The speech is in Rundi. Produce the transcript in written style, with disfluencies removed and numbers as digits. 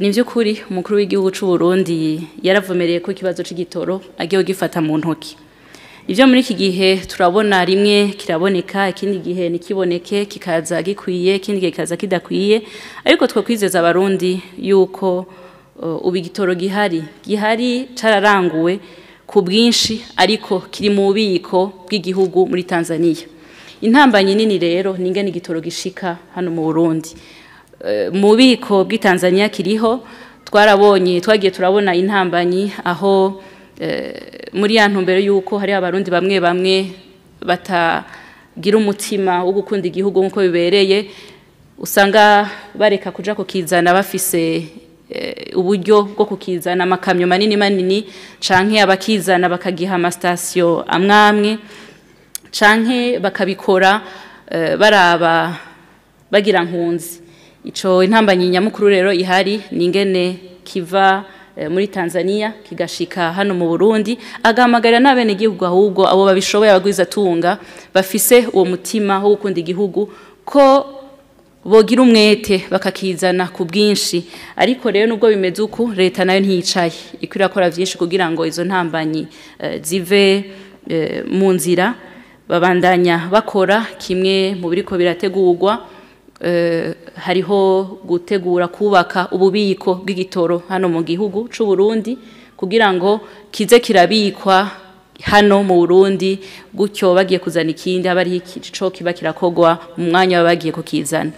ni by'ukuri umukuru w'igihugu cy'u Burundi yaravumereye ko ikibazo c'igitoro agiye gifata mu ntoki. Ivyo muri iki gihe turabona rimwe kiraboneka, ikindi gihe nikiboneke, kikaza gikwiye, ikindi gihe kikaza kidakwiye, ariko two kwizeza abarundi yuko ubu igitoro gihari cararanguwe ku bwinshi, ariko kiri mu bubiko bw'igihugu muri Tanzania. Intambanyi nini rero ninge n'igitoro gishika hano mu Burundi. Mu bubiko bw'i Tanzania kiriho, twagiye turabona intambanyi aho muri ya ntumbero yuko hari abarundi bamwe batagira umutima wo gukunda igihugu nkuko bibereye, usanga bareka kuja kukizana bafise uburyo bwo kukizana amakamyo manini canke abakizana bakagiha amasitasiyo amwamwe canke bakabikora baraba bagira nkunzi. Ico intambanyi nyamukuru rero ihari ningene kiva muri Tanzania kigashika hano mu Burundi, agahamagarira n'abene igihugu ahubwo abo babishoboye abagwiza tunga bafise uwo mutima wo gukunda igihugu ko bogira umwete bakakizana ku bwinshi. Ariko rero nubwo bimeze uko, leta nayo ntiyicaye, ikwira kora vyinshi kugira ngo izo ntambanyi zive mu nzira. Babandanya bakora kimwe mu biriko birategurwa, hariho gutegura kubaka ububiko bw'igitoro hano mu gihugu c'u Burundi kugira ngo kize kirabikwa hano mu Burundi, gutyo bagiye kuzana ikindi abari ico kiba kirakogwa mu mwanya bagiye kukizana.